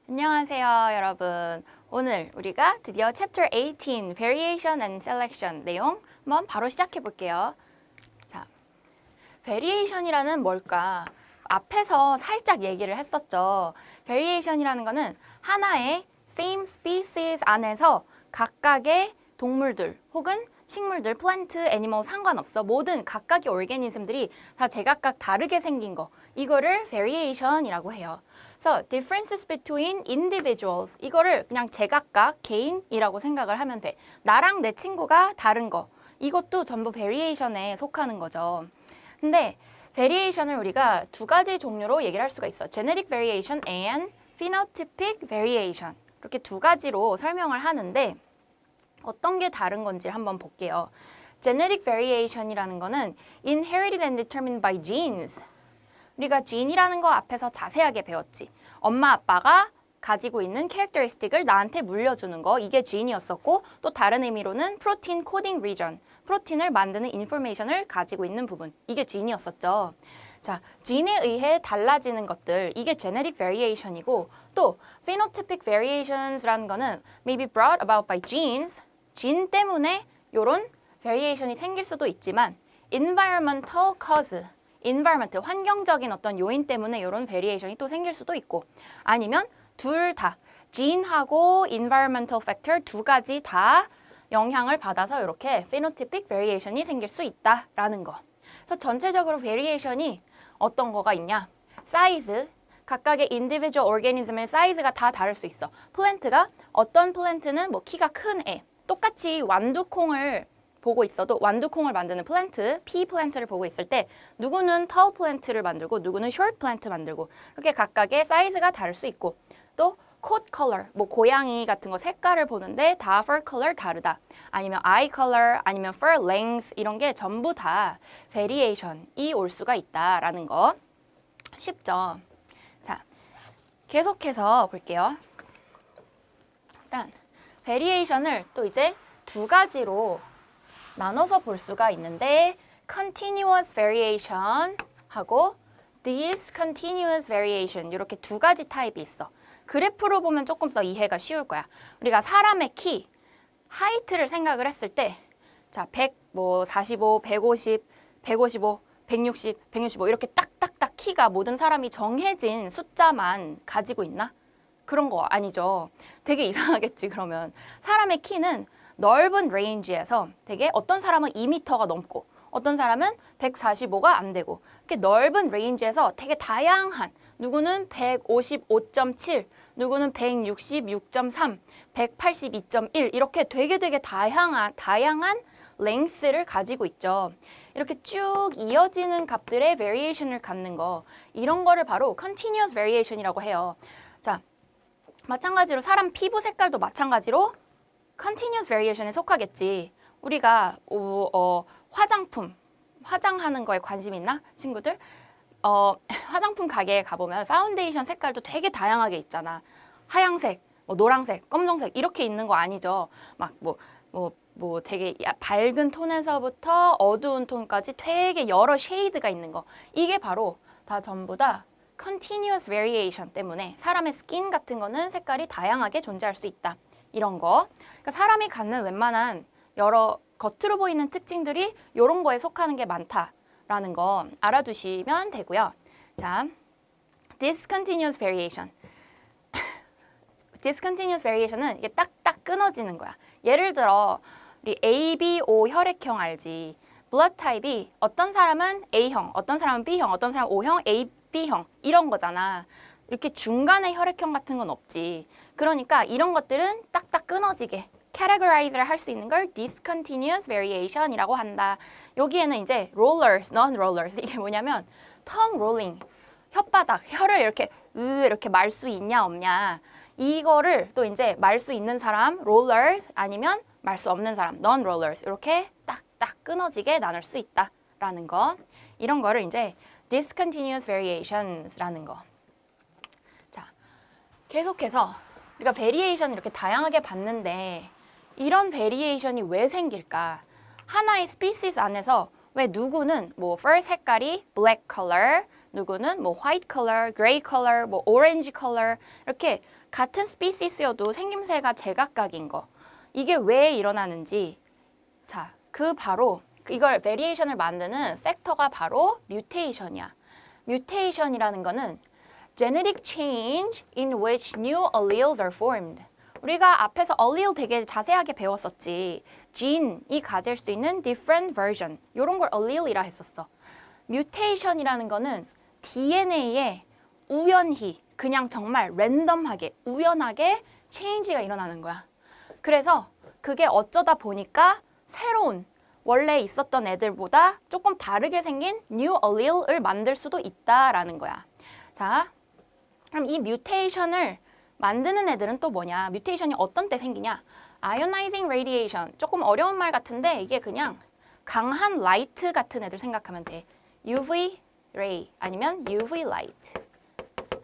안녕하세요, 여러분. 오늘 우리가 드디어 Chapter 18, Variation and Selection 내용 한번 바로 시작해 볼게요. 자, Variation이라는 뭘까? 앞에서 살짝 얘기를 했었죠. Variation이라는 거는 하나의 same species 안에서 각각의 동물들 혹은 식물들, 플랜트, 애니멀 상관없어. 모든 각각의 오르게니즘들이 다 제각각 다르게 생긴 거. 이거를 variation이라고 해요. 그래서 differences between individuals. 이거를 그냥 제각각 개인이라고 생각을 하면 돼. 나랑 내 친구가 다른 거. 이것도 전부 variation에 속하는 거죠. 근데 variation을 우리가 두 가지 종류로 얘기를 할 수가 있어. genetic variation and phenotypic variation. 이렇게 두 가지로 설명을 하는데 어떤 게 다른 건지 한번 볼게요. Genetic variation이라는 거는 inherited and determined by genes. 우리가 gene이라는 거 앞에서 자세하게 배웠지. 엄마 아빠가 가지고 있는 characteristic을 나한테 물려주는 거. 이게 gene이었었고 또 다른 의미로는 protein coding region. 프로틴을 만드는 information을 가지고 있는 부분. 이게 gene이었었죠. 자, gene에 의해 달라지는 것들. 이게 genetic variation이고 또 phenotypic variations라는 거는 maybe brought about by genes. 진 때문에 이런 variation이 생길 수도 있지만 environmental cause, environment, 환경적인 어떤 요인 때문에 이런 variation이 또 생길 수도 있고 아니면 둘 다, gene하고 environmental factor 두 가지 다 영향을 받아서 이렇게 phenotypic variation이 생길 수 있다라는 거. 그래서 전체적으로 variation이 어떤 거가 있냐? 사이즈, 각각의 individual organism의 사이즈가 다 다를 수 있어. 플랜트가 어떤 플랜트는 뭐 키가 큰 애, 똑같이 완두콩을 보고 있어도 완두콩을 만드는 플랜트, 피 플랜트를 보고 있을 때 누구는 tall 플랜트를 만들고 누구는 short 플랜트 만들고 이렇게 각각의 사이즈가 다를 수 있고 또 coat color, 뭐 고양이 같은 거 색깔을 보는데 다 fur color 다르다. 아니면 eye color, 아니면 fur length 이런 게 전부 다 variation이 올 수가 있다라는 거. 쉽죠? 자, 계속해서 볼게요. 일단 variation을 또 이제 두 가지로 나눠서 볼 수가 있는데 continuous variation 하고 discontinuous variation 이렇게 두 가지 타입이 있어. 그래프로 보면 조금 더 이해가 쉬울 거야. 우리가 사람의 키, 하이트를 생각을 했을 때 자, 100, 뭐 45, 150, 155, 160, 165 이렇게 딱딱딱 키가 모든 사람이 정해진 숫자만 가지고 있나? 그런 거 아니죠. 되게 이상하겠지, 그러면. 사람의 키는 넓은 레인지에서 되게 어떤 사람은 2m가 넘고 어떤 사람은 145가 안 되고 이렇게 넓은 레인지에서 되게 다양한 누구는 155.7, 누구는 166.3, 182.1 이렇게 되게 다양한 랭스를 가지고 있죠. 이렇게 쭉 이어지는 값들의 variation을 갖는 거 이런 거를 바로 continuous variation이라고 해요. 자, 마찬가지로 사람 피부 색깔도 마찬가지로 continuous variation에 속하겠지. 우리가 화장품, 화장하는 거에 관심 있나? 친구들? 화장품 가게에 가보면 파운데이션 색깔도 되게 다양하게 있잖아. 하양색, 뭐 노란색, 검정색 이렇게 있는 거 아니죠. 막 뭐 되게 밝은 톤에서부터 어두운 톤까지 되게 여러 쉐이드가 있는 거. 이게 바로 다 전부 다 continuous variation 때문에 사람의 스킨 같은 거는 색깔이 다양하게 존재할 수 있다. 이런 거. 그러니까 사람이 갖는 웬만한 여러 겉으로 보이는 특징들이 이런 거에 속하는 게 많다라는 거 알아두시면 되고요. 자, discontinuous variation. discontinuous variation은 이게 딱딱 끊어지는 거야. 예를 들어 우리 ABO 혈액형 알지? blood type이 어떤 사람은 A형, 어떤 사람은 B형, 어떤 사람은 O형, AB형 이런 거잖아. 이렇게 중간에 혈액형 같은 건 없지. 그러니까 이런 것들은 딱딱 끊어지게 categorize를 할 수 있는 걸 discontinuous variation이라고 한다. 여기에는 이제 rollers, non-rollers 이게 뭐냐면 tongue rolling, 혓바닥, 혀를 이렇게 말 수 있냐 없냐 이거를 또 이제 말 수 있는 사람 rollers 아니면 말 수 없는 사람 non-rollers 이렇게 딱딱 끊어지게 나눌 수 있다라는 거. 이런 거를 이제 discontinuous variations라는 거. 자, 계속해서 우리가 variation 이렇게 다양하게 봤는데 이런 variation이 왜 생길까? 하나의 species 안에서 왜 누구는 뭐 fur 색깔이 black color, 누구는 뭐 화이트 컬러, 그레이 컬러, 뭐 오렌지 컬러 이렇게 같은 스피시스여도 생김새가 제각각인 거. 이게 왜 일어나는지 자, 바로 이걸 베리에이션을 만드는 팩터가 바로 뮤테이션이야. 뮤테이션이라는 거는 genetic change in which new alleles are formed. 우리가 앞에서 allele 되게 자세하게 배웠었지. gene이 가질 수 있는 different version. 이런 걸 allele이라 했었어. 뮤테이션이라는 거는 DNA에 우연히 그냥 정말 랜덤하게 우연하게 change가 일어나는 거야. 그래서 그게 어쩌다 보니까 새로운 원래 있었던 애들보다 조금 다르게 생긴 new allele을 만들 수도 있다라는 거야. 자, 그럼 이 뮤테이션을 만드는 애들은 또 뭐냐? 뮤테이션이 어떤 때 생기냐? ionizing radiation. 조금 어려운 말 같은데 이게 그냥 강한 라이트 같은 애들 생각하면 돼. UV ray 아니면 UV light.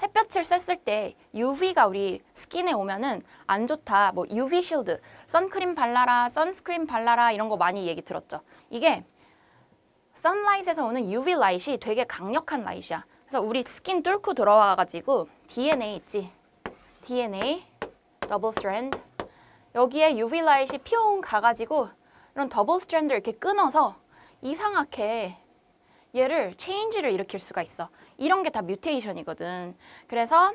햇볕을 쐈을 때 UV가 우리 스킨에 오면은 안 좋다. 뭐 UV 실드, 선크림 발라라, 선스크림 발라라 이런 거 많이 얘기 들었죠. 이게 선라이트에서 오는 UV 라이트이 되게 강력한 라이트야. 그래서 우리 스킨 뚫고 들어와가지고 DNA 있지? DNA, 더블 스트랜드 여기에 UV 라이트이 피용 가가지고 이런 더블 스트랜드를 이렇게 끊어서 이상하게 얘를 체인지를 일으킬 수가 있어. 이런 게 다 뮤테이션이거든. 그래서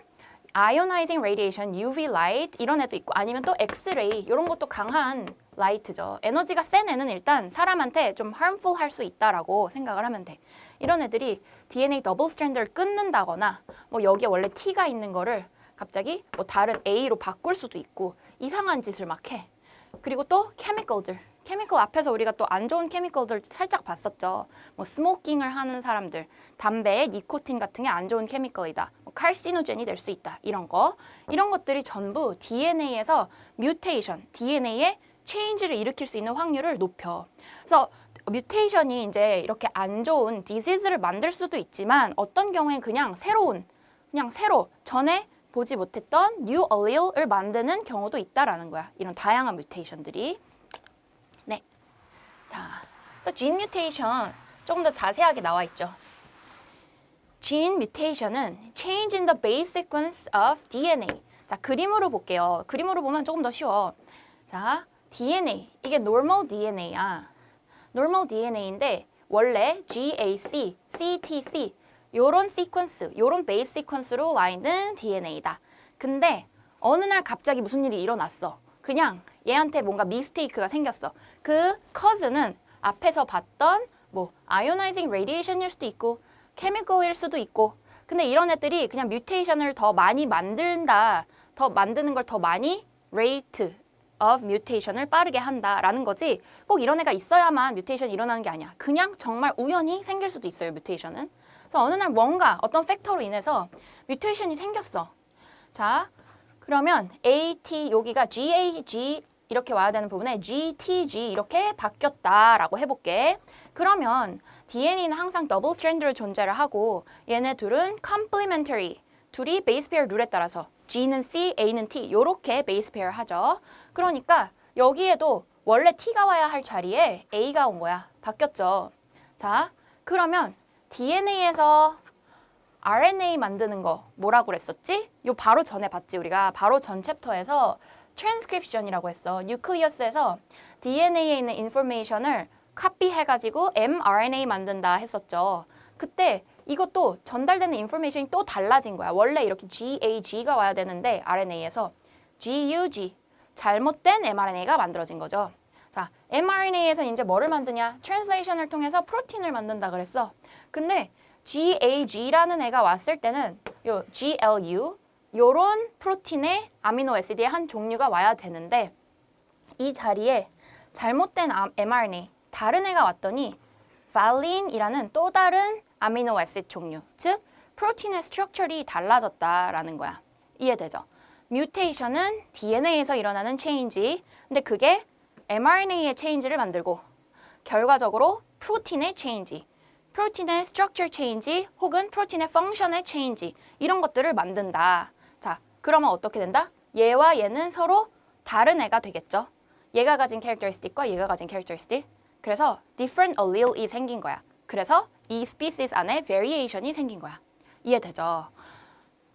ionizing radiation, UV light 이런 애도 있고 아니면 또 X-ray 이런 것도 강한 라이트죠. 에너지가 센 애는 일단 사람한테 좀 harmful 할 수 있다라고 생각을 하면 돼. 이런 애들이 DNA 더블 스트랜드를 끊는다거나 뭐 여기에 원래 T가 있는 거를 갑자기 뭐 다른 A로 바꿀 수도 있고 이상한 짓을 막 해. 그리고 또 케미컬들. 케미컬 앞에서 우리가 또 안 좋은 케미컬들 살짝 봤었죠. 뭐 스모킹을 하는 사람들, 담배에 니코틴 같은 게 안 좋은 케미컬이다. 뭐 칼시노젠이 될 수 있다. 이런 거. 이런 것들이 전부 DNA에서 뮤테이션, DNA에 체인지를 일으킬 수 있는 확률을 높여. 그래서 뮤테이션이 이제 이렇게 안 좋은 디시즈를 만들 수도 있지만 어떤 경우엔 그냥 새로 전에 보지 못했던 new allele을 만드는 경우도 있다라는 거야. 이런 다양한 뮤테이션들이. 네. 자, 그래서 gene mutation 조금 더 자세하게 나와 있죠. gene mutation은 change in the base sequence of DNA. 자, 그림으로 볼게요. 그림으로 보면 조금 더 쉬워. 자, DNA. 이게 normal DNA야. normal DNA인데 원래 GAC, CTC 요런 시퀀스, 요런 베이스 시퀀스로 와 있는 DNA다. 근데 어느 날 갑자기 무슨 일이 일어났어. 그냥 얘한테 뭔가 미스테이크가 생겼어. 그 커즈는 앞에서 봤던 뭐 아이오나이징 레디에이션일 수도 있고 케미컬일 수도 있고 근데 이런 애들이 그냥 뮤테이션을 더 많이 만든다. 더 만드는 걸 더 많이 rate of mutation을 빠르게 한다라는 거지. 꼭 이런 애가 있어야만 뮤테이션이 일어나는 게 아니야. 그냥 정말 우연히 생길 수도 있어요, 뮤테이션은. 그래서 어느 날 뭔가 어떤 팩터로 인해서 뮤테이션이 생겼어. 자, 그러면 AT 여기가 GAG 이렇게 와야 되는 부분에 GTG 이렇게 바뀌었다라고 해볼게. 그러면 DNA는 항상 더블 스트랜드로 존재를 하고 얘네 둘은 complementary. 둘이 베이스 페어 룰에 따라서 G는 C, A는 T 이렇게 베이스 페어 하죠. 그러니까 여기에도 원래 T가 와야 할 자리에 A가 온 거야. 바뀌었죠. 자, 그러면 DNA에서 RNA 만드는 거 뭐라고 그랬었지? 요 바로 전에 봤지 우리가. 바로 전 챕터에서 트랜스크립션이라고 했어. 뉴클리어스에서 DNA에 있는 인포메이션을 카피해가지고 mRNA 만든다 했었죠. 그때 이것도 전달되는 인포메이션이 또 달라진 거야. 원래 이렇게 GAG가 와야 되는데 RNA에서 GUG, 잘못된 mRNA가 만들어진 거죠. 자, mRNA에서 이제 뭐를 만드냐? 트랜슬레이션을 통해서 프로틴을 만든다 그랬어. 근데 GAG라는 애가 왔을 때는 요 GLU 요런 프로틴의 아미노 애시드의 한 종류가 와야 되는데 이 자리에 잘못된 mRNA 다른 애가 왔더니 valin이라는 또 다른 아미노 애시드 종류, 즉 프로틴의 스트럭처리 달라졌다라는 거야. 이해되죠? 뮤테이션은 DNA에서 일어나는 체인지, 근데 그게 mRNA의 체인지를 만들고 결과적으로 프로틴의 체인지, 프로틴의 스트럭처 체인지 혹은 프로틴의 펑션의 체인지 이런 것들을 만든다. 자, 그러면 어떻게 된다? 얘와 얘는 서로 다른 애가 되겠죠. 얘가 가진 캐릭터리스틱과 얘가 가진 캐릭터리스틱. 그래서 different allele이 생긴 거야. 그래서 이 species 안에 variation이 생긴 거야. 이해되죠?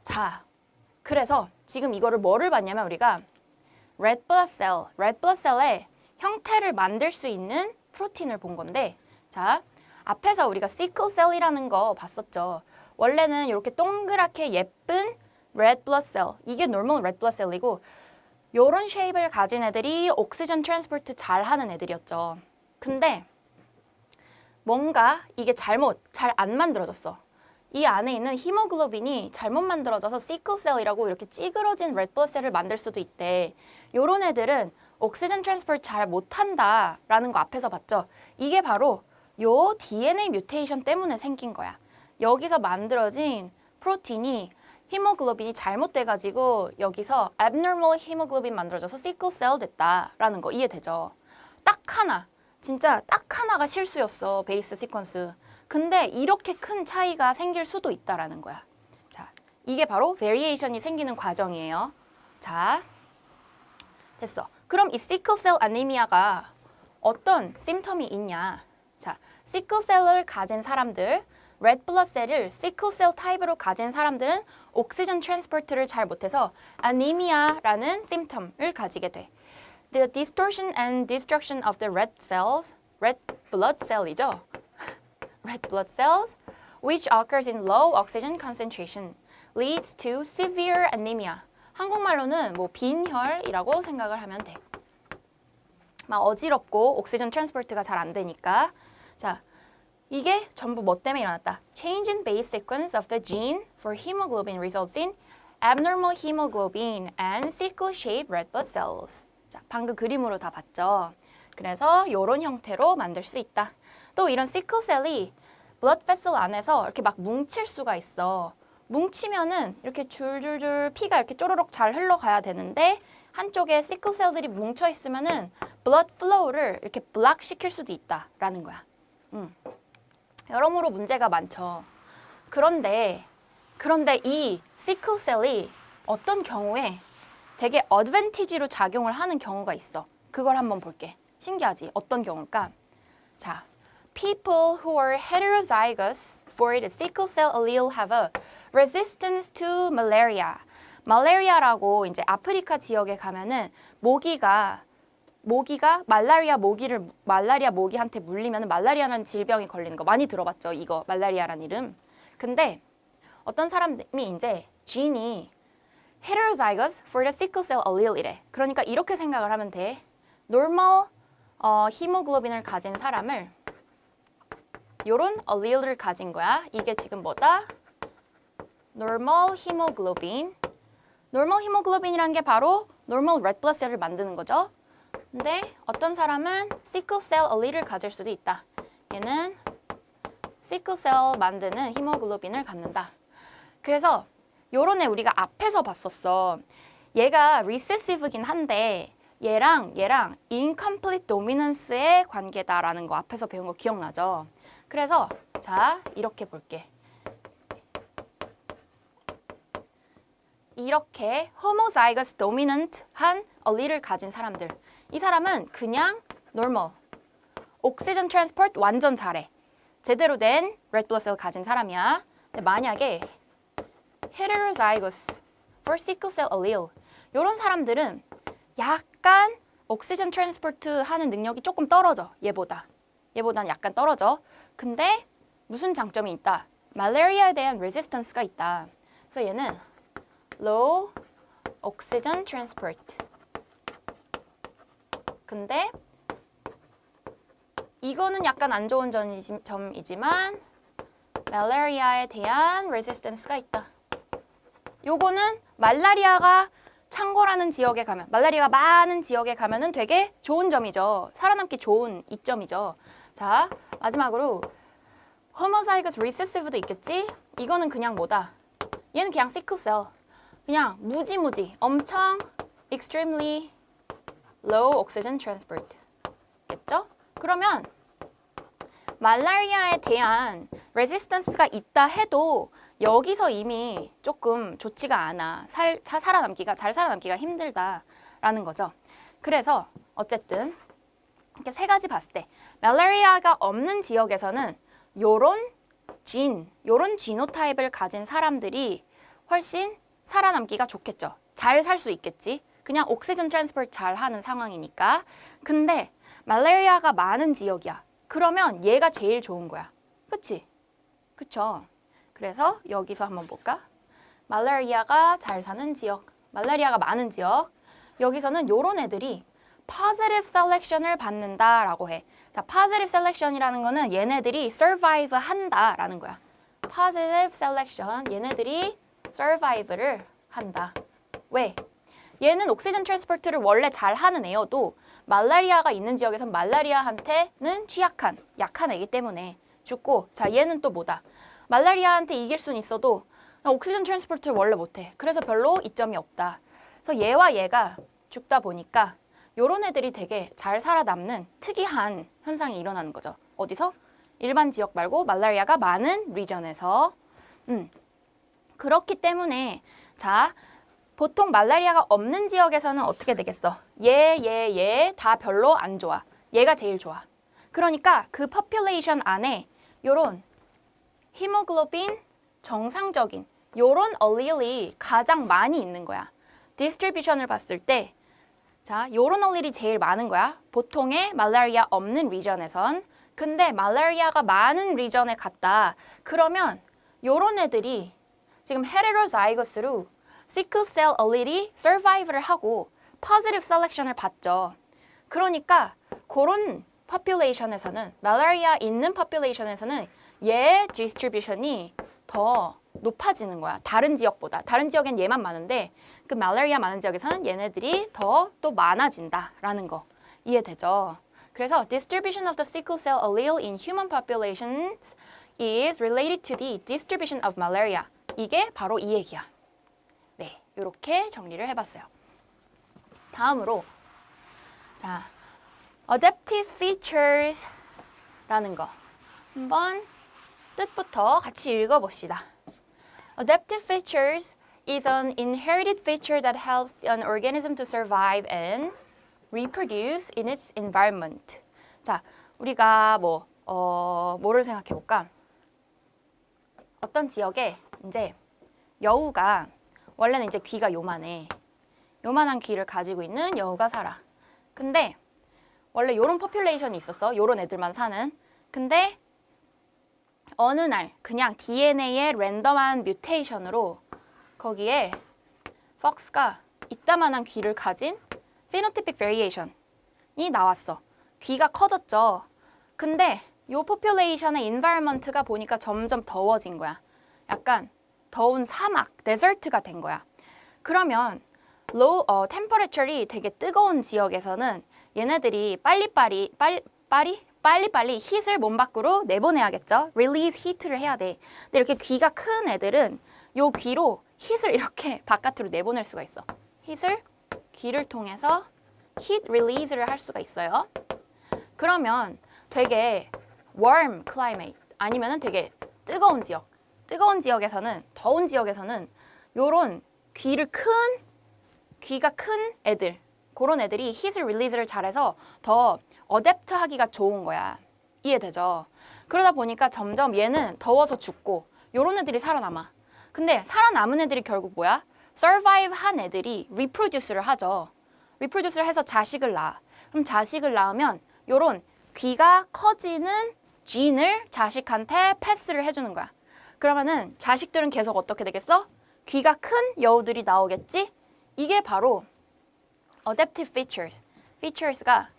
자, 그래서 지금 이거를 뭐를 봤냐면 우리가 red blood cell의 형태를 만들 수 있는 프로틴을 본 건데, 자, 앞에서 우리가 sickle cell이라는 거 봤었죠. 원래는 이렇게 동그랗게 예쁜 red blood cell, 이게 normal red blood cell이고 요런 쉐입을 가진 애들이 옥시전 트랜스포트 잘 하는 애들이었죠. 근데 뭔가 이게 잘 안 만들어졌어. 이 안에 있는 히모글로빈이 잘못 만들어져서 시클셀이라고 이렇게 찌그러진 레드블러드셀을 만들 수도 있대. 요런 애들은 옥시전 트랜스포트 잘 못한다라는 거 앞에서 봤죠. 이게 바로 요 DNA 뮤테이션 때문에 생긴 거야. 여기서 만들어진 프로틴이 히모글로빈이 잘못돼가지고 여기서 abnormal 히모글로빈 만들어져서 시클셀 됐다라는 거 이해되죠? 딱 하나, 진짜 딱 하나가 실수였어, 베이스 시퀀스. 근데 이렇게 큰 차이가 생길 수도 있다라는 거야. 자, 이게 바로 베리에이션이 생기는 과정이에요. 자, 됐어. 그럼 이 시클셀 아니미아가 어떤 심텀이 있냐? 자, 시클셀을 가진 사람들, 레드 블러드셀을 시클셀 타입으로 가진 사람들은 옥시전 트랜스포트를 잘 못해서 아니미아라는 심텀을 가지게 돼. The distortion and destruction of the red cells, red blood cell이죠. red blood cells, which occurs in low oxygen concentration, leads to severe anemia. 한국말로는 뭐 빈혈이라고 생각을 하면 돼. 막 어지럽고 옥시전 트랜스포트가 잘 안 되니까. 자, 이게 전부 뭐 때문에 일어났다? Change in base sequence of the gene for hemoglobin results in abnormal hemoglobin and sickle-shaped red blood cells. 자, 방금 그림으로 다 봤죠? 그래서 이런 형태로 만들 수 있다. 또 이런 시클셀이 블러드 베슬 안에서 이렇게 막 뭉칠 수가 있어. 뭉치면은 이렇게 줄줄줄 피가 이렇게 쪼르륵 잘 흘러가야 되는데 한쪽에 시클셀들이 뭉쳐 있으면은 블러드 플로우를 이렇게 블락 시킬 수도 있다라는 거야. 여러모로 문제가 많죠. 그런데 이 시클셀이 어떤 경우에 되게 어드밴티지로 작용을 하는 경우가 있어. 그걸 한번 볼게. 신기하지? 어떤 경우일까? 자, people who are heterozygous for the sickle cell allele have a resistance to malaria. 말라리아라고 이제 아프리카 지역에 가면은 모기가 말라리아 모기한테 물리면 말라리아라는 질병이 걸리는 거 많이 들어봤죠? 이거 말라리아라는 이름. 근데 어떤 사람이 이제 진이 heterozygous for the sickle cell allele이래. 그러니까 이렇게 생각을 하면 돼. normal 히모글로빈을 가진 사람을 요런 allele를 가진 거야. 이게 지금 뭐다? normal hemoglobin. normal hemoglobin이란 게 바로 normal red blood cell을 만드는 거죠. 근데 어떤 사람은 sickle cell allele를 가질 수도 있다. 얘는 sickle cell 만드는 히모글로빈을 갖는다. 그래서 요런 애 우리가 앞에서 봤었어. 얘가 recessive긴 한데 얘랑 incomplete dominance의 관계다라는 거 앞에서 배운 거 기억나죠? 그래서 자, 이렇게 볼게. 이렇게 homozygous dominant한 allele를 가진 사람들. 이 사람은 그냥 normal. 옥시전 트랜스포트 완전 잘해. 제대로 된 red blood cell 가진 사람이야. 근데 만약에 heterozygous for sickle cell allele 이런 사람들은 약간 옥시전 트랜스포트 하는 능력이 조금 떨어져. 얘보다는 약간 떨어져. 근데 무슨 장점이 있다? 말라리아에 대한 레지스턴스가 있다. 그래서 얘는 low oxygen transport. 근데 이거는 약간 안 좋은 점이지만 말라리아에 대한 레지스턴스가 있다. 요거는 말라리아가 창궐하는 지역에 가면, 말라리아가 많은 지역에 가면은 되게 좋은 점이죠. 살아남기 좋은 이점이죠. 자, 마지막으로 homozygous recessive도 있겠지? 이거는 그냥 뭐다? 얘는 그냥 sickle 그냥 무지무지 엄청 extremely low oxygen transport 겠죠? 그러면 말라리아에 대한 resistance가 있다 해도 여기서 이미 조금 좋지가 않아. 잘 살아남기가 힘들다라는 거죠. 그래서 어쨌든 이렇게 세 가지 봤을 때 말라리아가 없는 지역에서는 요런 요런 지노타입을 가진 사람들이 훨씬 살아남기가 좋겠죠. 잘 살 수 있겠지. 그냥 옥시전 트랜스포트 잘 하는 상황이니까. 근데 말라리아가 많은 지역이야. 그러면 얘가 제일 좋은 거야. 그치? 그쵸? 그래서 여기서 한번 볼까? 말라리아가 잘 사는 지역, 말라리아가 많은 지역. 여기서는 요런 애들이 positive selection을 받는다라고 해. 자, positive selection이라는 거는 얘네들이 survive 한다라는 거야. positive selection, 얘네들이 survive를 한다. 왜? 얘는 옥시전 트랜스포트를 원래 잘 하는 애여도 말라리아가 있는 지역에선 말라리아한테는 취약한, 약한 애기 때문에 죽고, 자, 얘는 또 뭐다? 말라리아한테 이길 수는 있어도 옥시전 트랜스포트를 원래 못해. 그래서 별로 이점이 없다. 그래서 얘와 얘가 죽다 보니까 요런 애들이 되게 잘 살아남는 특이한 현상이 일어나는 거죠. 어디서? 일반 지역 말고 말라리아가 많은 리전에서. 그렇기 때문에 자, 보통 말라리아가 없는 지역에서는 어떻게 되겠어? 얘 다 별로 안 좋아. 얘가 제일 좋아. 그러니까 그 퍼퓰레이션 안에 요런 히모글로빈 정상적인 요런 얼릴이 가장 많이 있는 거야. 디스트리뷰션을 봤을 때 자, 요런 얼릴이 제일 많은 거야. 보통의 말라리아 없는 리전에선. 근데 말라리아가 많은 리전에 갔다. 그러면 요런 애들이 지금 헤테로자이거스로 시클셀 얼릴이 서바이브를 하고 포지티브 셀렉션을 받죠. 그러니까 그런 퍼퓰레이션에서는 말라리아 있는 퍼퓰레이션에서는 얘 디스트리뷰션이 더 높아지는 거야. 다른 지역보다. 다른 지역엔 얘만 많은데 그 말라리아 많은 지역에서는 얘네들이 더 또 많아진다라는 거 이해되죠? 그래서 distribution of the sickle cell allele in human populations is related to the distribution of malaria. 이게 바로 이 얘기야. 네, 이렇게 정리를 해봤어요. 다음으로 자, adaptive features라는 거 한번 뜻부터 같이 읽어봅시다. Adaptive features is an inherited feature that helps an organism to survive and reproduce in its environment. 자, 우리가 뭐를 생각해 볼까? 어떤 지역에 이제 여우가 원래는 이제 귀가 요만해. 요만한 귀를 가지고 있는 여우가 살아. 근데 원래 요런 포퓰레이션이 있었어. 요런 애들만 사는. 근데 어느 날 그냥 DNA의 랜덤한 뮤테이션으로 거기에 폭스가 이따만한 귀를 가진 phenotypic variation이 나왔어. 귀가 커졌죠. 근데 요 포퓰레이션의 environment가 보니까 점점 더워진 거야. 약간 더운 사막, 데저트가 된 거야. 그러면 temperature이 되게 뜨거운 지역에서는 얘네들이 빨리빨리 heat을 몸 밖으로 내보내야겠죠. release heat를 해야 돼. 근데 이렇게 귀가 큰 애들은 요 귀로 heat을 이렇게 바깥으로 내보낼 수가 있어. heat을 귀를 통해서 heat release를 할 수가 있어요. 그러면 되게 warm climate 아니면은 되게 뜨거운 지역에서는 더운 지역에서는 요런 귀가 큰 애들 그런 애들이 heat release를 잘해서 더 어댑트 하기가 좋은 거야. 이해되죠? 그러다 보니까 점점 얘는 더워서 죽고 요런 애들이 살아남아. 근데 살아남은 애들이 결국 뭐야? survive 한 애들이 reproduce를 하죠. reproduce를 해서 자식을 낳아. 그럼 자식을 낳으면 요런 귀가 커지는 gene을 자식한테 패스를 해주는 거야. 그러면은 자식들은 계속 어떻게 되겠어? 귀가 큰 여우들이 나오겠지? 이게 바로 adaptive features가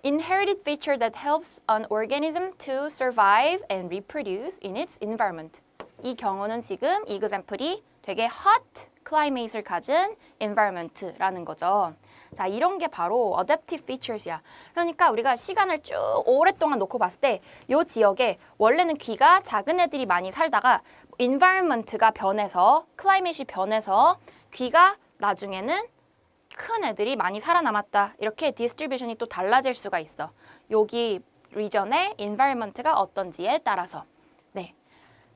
inherited feature that helps an organism to survive and reproduce in its environment. 이 경우는 지금 이 example이 되게 hot climate을 가진 environment라는 거죠. 자, 이런 게 바로 adaptive features이야. 그러니까 우리가 시간을 쭉 오랫동안 놓고 봤을 때 이 지역에 원래는 귀가 작은 애들이 많이 살다가 environment가 변해서 climate이 변해서 귀가 나중에는 큰 애들이 많이 살아남았다. 이렇게 디스트리뷰션이 또 달라질 수가 있어. 여기 리전의 environment가 어떤지에 따라서. 네.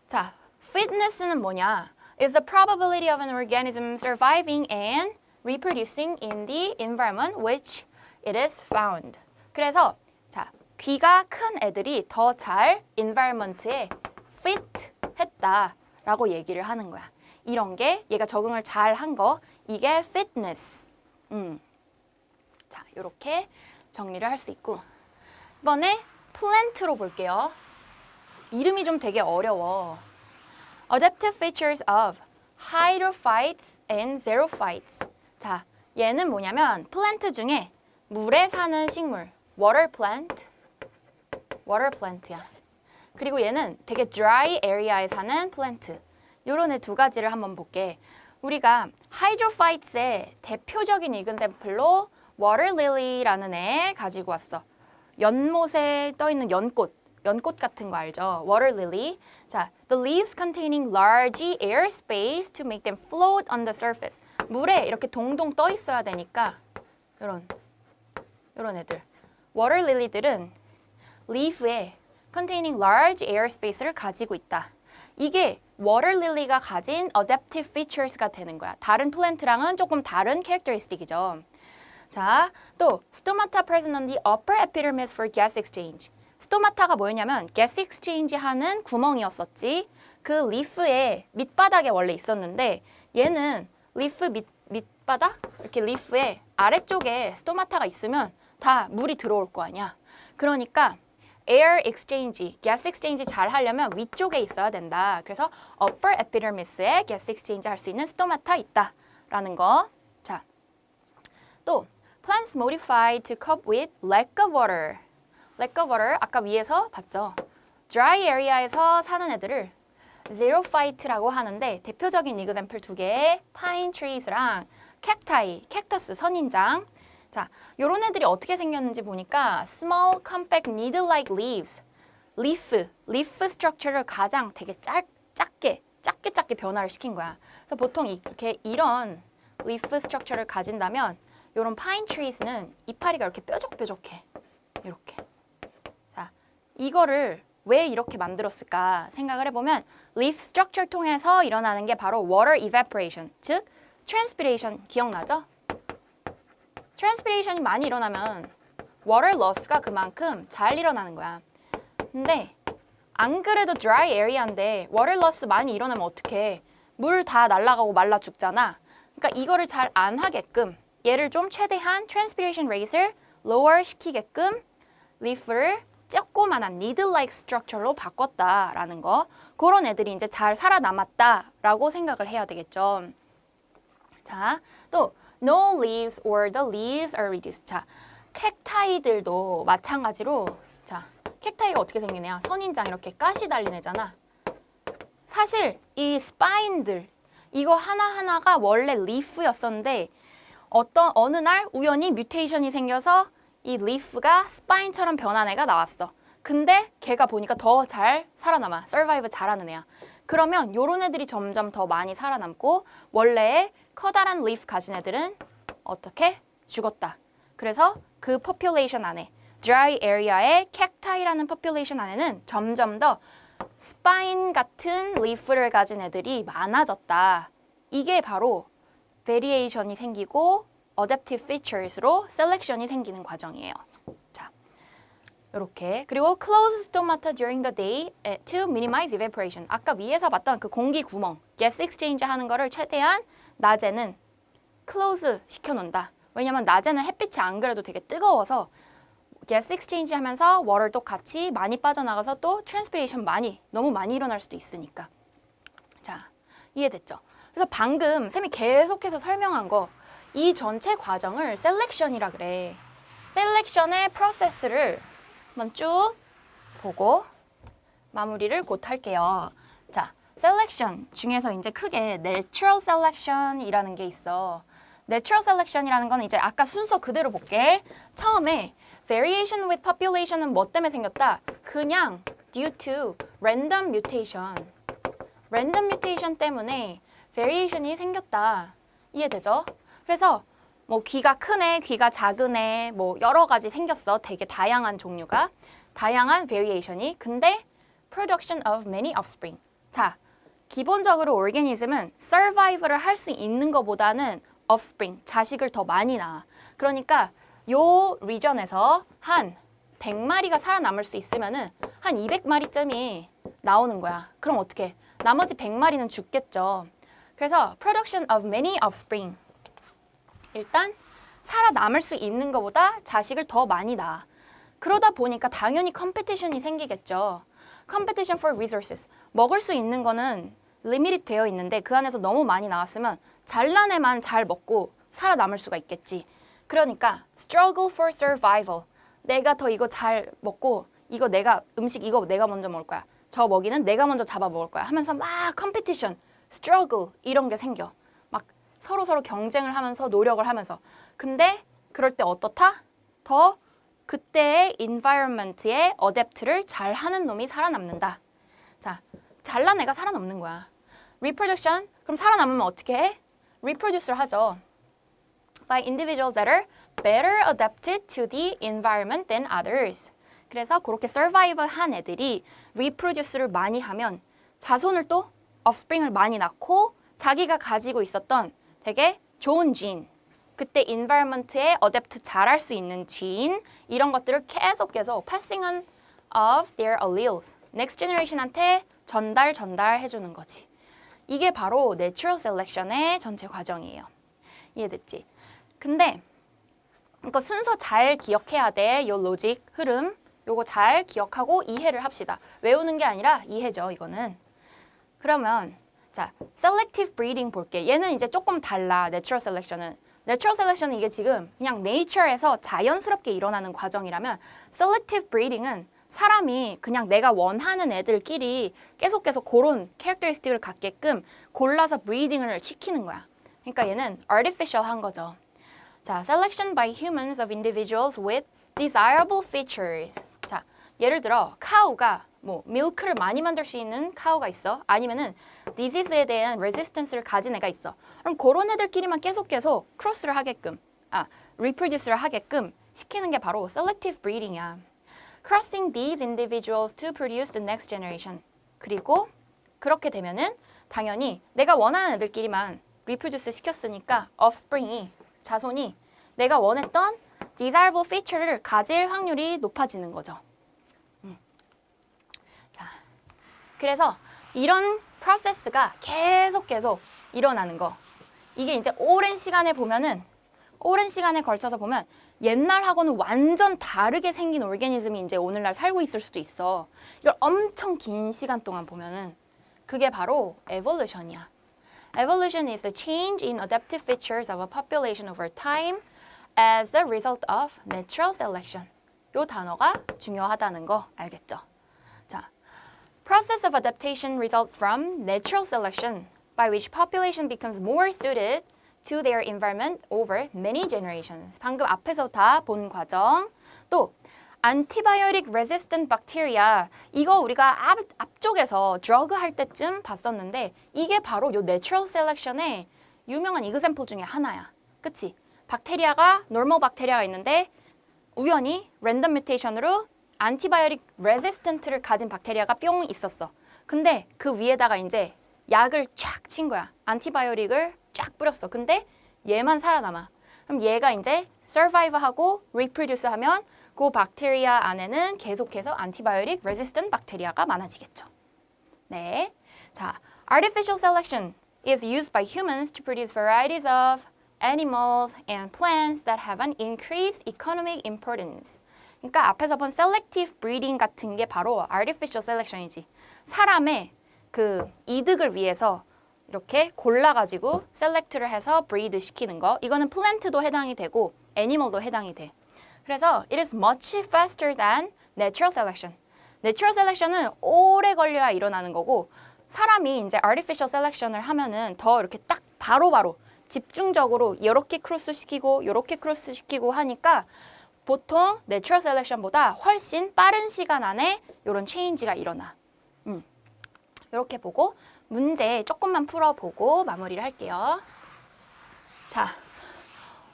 자, fitness는 뭐냐? Is the probability of an organism surviving and reproducing in the environment which it is found. 그래서 자, 귀가 큰 애들이 더 잘 environment에 fit 했다라고 얘기를 하는 거야. 이런 게 얘가 적응을 잘 한 거, 이게 fitness. 자, 이렇게 정리를 할 수 있고, 이번에 plant로 볼게요. 이름이 좀 되게 어려워. Adaptive features of hydrophytes and xerophytes. 자, 얘는 뭐냐면 플랜트 중에 물에 사는 식물, water plant야. 그리고 얘는 되게 dry area에 사는 플랜트. 요런 애 두 가지를 한번 볼게. 우리가 hydrophytes의 대표적인 example로 water lily라는 애 가지고 왔어. 연못에 떠 있는 연꽃 같은 거 알죠? Water lily. 자, the leaves containing large air space to make them float on the surface. 물에 이렇게 동동 떠 있어야 되니까 요런 애들. Water lily들은 leaf에 containing large air space를 가지고 있다. 이게 water lily가 가진 adaptive features가 되는 거야. 다른 플랜트랑은 조금 다른 캐릭터리스틱이죠. 자, 또 stomata present on the upper epidermis for gas exchange. 스토마타가 뭐였냐면 gas exchange 하는 구멍이었었지. 그 리프의 밑바닥에 원래 있었는데 얘는 리프 밑바닥? 이렇게 리프의 아래쪽에 스토마타가 있으면 다 물이 들어올 거 아니야. 그러니까 air exchange, gas exchange 잘 하려면 위쪽에 있어야 된다. 그래서 upper epidermis에 gas exchange 할 수 있는 스토마타 있다라는 거. 자, 또 plants modified to cope with lack of water. lack of water 아까 위에서 봤죠. dry area에서 사는 애들을 xerophyte라고 하는데 대표적인 example 두 개, pine trees랑 cacti, 캡터스, 선인장. 자, 요런 애들이 어떻게 생겼는지 보니까 small, compact, needle-like leaves, leaf structure를 가장 되게 작게 변화를 시킨 거야. 그래서 보통 이런 leaf structure를 가진다면 요런 pine trees는 이파리가 이렇게 뾰족뾰족해. 이렇게. 자, 이거를 왜 이렇게 만들었을까 생각을 해보면 leaf structure 통해서 일어나는 게 바로 water evaporation, 즉 transpiration 기억나죠? transpiration이 많이 일어나면 water loss가 그만큼 잘 일어나는 거야. 근데 안 그래도 dry area인데 water loss 많이 일어나면 어떡해? 물 다 날아가고 말라 죽잖아. 그러니까 이거를 잘 안 하게끔 얘를 좀 최대한 transpiration rate를 lower 시키게끔 leaf를 조그만한 needle-like structure로 바꿨다라는 거. 그런 애들이 이제 잘 살아남았다라고 생각을 해야 되겠죠. 자, 또 no leaves or the leaves are reduced. 자, 캡타이들도 마찬가지로 자, 캡타이가 어떻게 생기냐? 선인장 이렇게 가시 달린 애잖아. 사실 이 스파인들 이거 하나하나가 원래 리프였었는데 어느 날 우연히 뮤테이션이 생겨서 이 리프가 스파인처럼 변한 애가 나왔어. 근데 걔가 보니까 더 잘 살아남아. 서바이브 잘하는 애야. 그러면 요런 애들이 점점 더 많이 살아남고 원래의 커다란 리프 가진 애들은 어떻게? 죽었다. 그래서 그 포퓰레이션 안에 dry area의 캡타이라는 포퓰레이션 안에는 점점 더 스파인 같은 리프를 가진 애들이 많아졌다. 이게 바로 베리에이션이 생기고 adaptive features로 셀렉션이 생기는 과정이에요. 자, 이렇게 그리고 close stomata during the day to minimize evaporation. 아까 위에서 봤던 그 공기 구멍, gas exchange 하는 거를 최대한 낮에는 close 시켜놓는다. 왜냐면 낮에는 햇빛이 안 그래도 되게 뜨거워서 gas exchange 하면서 water도 같이 많이 빠져나가서 또 transpiration 너무 많이 일어날 수도 있으니까. 자, 이해됐죠? 그래서 방금 쌤이 계속해서 설명한 거 이 전체 과정을 셀렉션이라 그래. 셀렉션의 프로세스를 한번 쭉 보고 마무리를 곧 할게요. 자, 셀렉션 중에서 이제 크게 내추럴 셀렉션이라는 게 있어. 내추럴 셀렉션이라는 건 이제 아까 순서 그대로 볼게. 처음에 variation with population은 뭐 때문에 생겼다? 그냥 due to random mutation. random mutation 때문에 variation이 생겼다. 이해되죠? 그래서 뭐 귀가 큰 애, 귀가 작은 애, 뭐 여러 가지 생겼어. 되게 다양한 종류가. 다양한 variation이. 근데 production of many offspring. 자, 기본적으로 organism은 survival을 할 수 있는 것보다는 offspring, 자식을 더 많이 낳아. 그러니까 요 region에서 한 100마리가 살아남을 수 있으면은 한 200마리쯤이 나오는 거야. 그럼 어떻게? 나머지 100마리는 죽겠죠. 그래서 production of many offspring. 일단 살아남을 수 있는 것보다 자식을 더 많이 낳아. 그러다 보니까 당연히 컴피티션이 생기겠죠. competition for resources. 먹을 수 있는 거는 리미트 되어 있는데 그 안에서 너무 많이 나왔으면 잘난 애만 잘 먹고 살아남을 수가 있겠지. 그러니까 struggle for survival. 내가 더 이거 잘 먹고 이거 내가 음식 이거 내가 먼저 먹을 거야. 저 먹이는 내가 먼저 잡아 먹을 거야 하면서 막 컴피티션, struggle 이런 게 생겨. 막 서로 경쟁을 하면서 노력을 하면서. 근데 그럴 때 어떻다? 더 그때의 environment에 어댑트를 잘 하는 놈이 살아남는다. 자, 잘난 애가 살아남는 거야. reproduction, 그럼 살아남으면 어떻게 해? reproduce를 하죠. by individuals that are better adapted to the environment than others. 그래서 그렇게 survive한 애들이 reproduce를 많이 하면 자손을 또 offspring을 많이 낳고 자기가 가지고 있었던 되게 좋은 진, 그때 environment에 adapt 잘할 수 있는 진 이런 것들을 계속 passing on of their alleles. next generation한테 전달해주는 거지. 이게 바로 natural selection의 전체 과정이에요. 이해됐지? 근데 이거 순서 잘 기억해야 돼. 요 로직 흐름 요거 잘 기억하고 이해를 합시다. 외우는 게 아니라 이해죠. 이거는. 그러면 자, selective breeding 볼게. 얘는 이제 조금 달라. natural selection은. natural selection은 이게 지금 그냥 nature에서 자연스럽게 일어나는 과정이라면 selective breeding은 사람이 그냥 내가 원하는 애들끼리 계속 그런 캐릭터리스틱을 갖게끔 골라서 브리딩을 시키는 거야. 그러니까 얘는 artificial한 거죠. 자, selection by humans of individuals with desirable features. 자, 예를 들어 카우가 뭐 밀크를 많이 만들 수 있는 카우가 있어. 아니면은 디지즈에 대한 레지스턴스를 가진 애가 있어. 그럼 그런 애들끼리만 계속 크로스를 하게끔, reproduce를 하게끔 시키는 게 바로 selective breeding이야. Crossing these individuals to produce the next generation. 그리고 그렇게 되면은 당연히 내가 원하는 애들끼리만 reproduce 시켰으니까 offspring이, 자손이 내가 원했던 desirable feature를 가질 확률이 높아지는 거죠. 자, 그래서 이런 프로세스가 계속 일어나는 거. 이게 이제 오랜 시간에 걸쳐서 보면 옛날하고는 완전 다르게 생긴 오르게니즘이 이제 오늘날 살고 있을 수도 있어. 이걸 엄청 긴 시간 동안 보면은 그게 바로 evolution이야. Evolution is the change in adaptive features of a population over time as a result of natural selection. 요 단어가 중요하다는 거 알겠죠? 자, process of adaptation results from natural selection by which population becomes more suited to their environment over many generations. 방금 앞에서 다 본 과정. 또 antibiotic resistant bacteria. 이거 우리가 앞쪽에서 drug 할 때쯤 봤었는데 이게 바로 요 natural selection의 유명한 example 중에 하나야. 그치? 박테리아가 normal 박테리아가 있는데 우연히 랜덤 뮤테이션으로 antibiotic resistant를 가진 박테리아가 뿅 있었어. 근데 그 위에다가 이제 약을 쫙 친 거야. 안티바이오틱을 쫙 뿌렸어. 근데 얘만 살아남아. 그럼 얘가 이제 survive하고 reproduce 하면 그 박테리아 안에는 계속해서 antibiotic resistant 박테리아가 많아지겠죠. 네. 자, artificial selection is used by humans to produce varieties of animals and plants that have an increased economic importance. 그러니까 앞에서 본 selective breeding 같은 게 바로 artificial selection이지. 사람의 그 이득을 위해서 이렇게 골라가지고 select를 해서 breed 시키는 거. 이거는 플랜트도 해당이 되고 애니멀도 해당이 돼. 그래서 it is much faster than natural selection. natural selection은 오래 걸려야 일어나는 거고 사람이 이제 artificial selection을 하면은 더 이렇게 딱 바로바로 집중적으로 이렇게 크로스 시키고 이렇게 크로스 시키고 하니까 보통 natural selection보다 훨씬 빠른 시간 안에 이런 체인지가 일어나. 이렇게 보고 문제 조금만 풀어보고 마무리를 할게요. 자,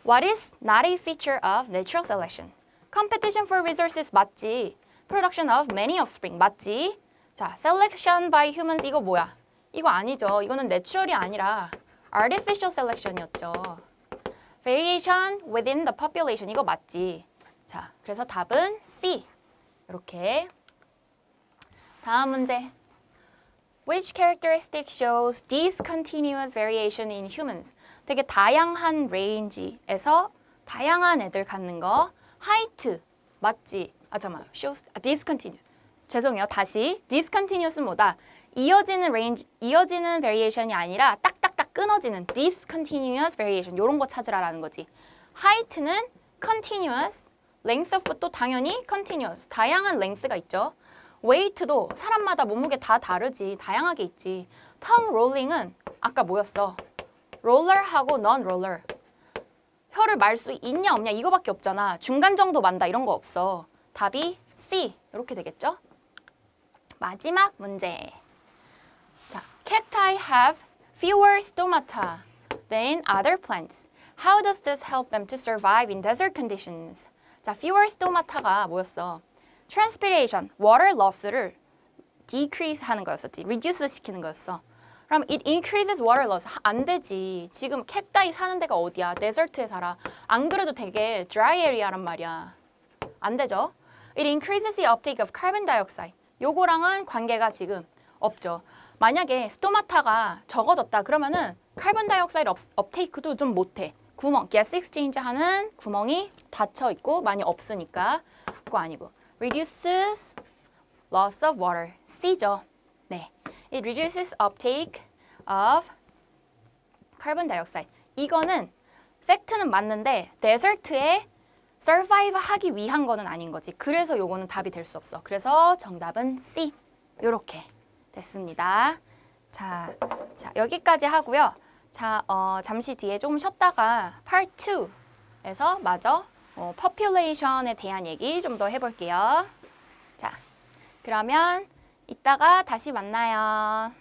what is not a feature of natural selection? Competition for resources 맞지? Production of many offspring 맞지? 자, selection by humans 이거 뭐야? 이거 아니죠. 이거는 natural이 아니라 artificial selection이었죠. Variation within the population 이거 맞지? 자, 그래서 답은 C. 이렇게. 다음 문제 Which characteristic shows discontinuous variation in humans? 되게 다양한 레인지에서 다양한 애들 갖는 거. height 맞지? 잠깐만. shows discontinuous. 죄송해요. 다시. discontinuous는 뭐다? 이어지는 range, 이어지는 variation이 아니라 딱딱딱 끊어지는 discontinuous variation. 요런 거 찾으라라는 거지. height는 continuous, length of foot도 당연히 continuous. 다양한 length가 있죠. weight도 사람마다 몸무게 다 다르지. 다양하게 있지. tongue rolling은 아까 뭐였어? roller하고 non-roller. 혀를 말 수 있냐 없냐 이거밖에 없잖아. 중간 정도 만다 이런 거 없어. 답이 C. 이렇게 되겠죠? 마지막 문제. 자, cacti have fewer stomata than other plants. How does this help them to survive in desert conditions? 자, fewer stomata가 뭐였어? transpiration, water loss를 decrease 하는 거였었지. reduce 시키는 거였어. 그럼 it increases water loss. 안 되지. 지금 cacti 사는 데가 어디야? 데저트에 살아. 안 그래도 되게 dry area란 말이야. 안 되죠? It increases the uptake of carbon dioxide. 요거랑은 관계가 지금 없죠. 만약에 스토마타가 적어졌다 그러면은 카본 다이옥사이드 업테이크도 좀 못해. 구멍, gas exchange 하는 구멍이 닫혀 있고 많이 없으니까 그거 아니고. reduces loss of water. C죠. 네. It reduces uptake of carbon dioxide. 이거는 팩트는 맞는데 데저트에 survive 하기 위한 거는 아닌 거지. 그래서 요거는 답이 될 수 없어. 그래서 정답은 C. 요렇게 됐습니다. 자, 여기까지 하고요. 자, 잠시 뒤에 조금 쉬었다가 Part 2에서 마저 population에 대한 얘기 좀 더 해볼게요. 자, 그러면 이따가 다시 만나요.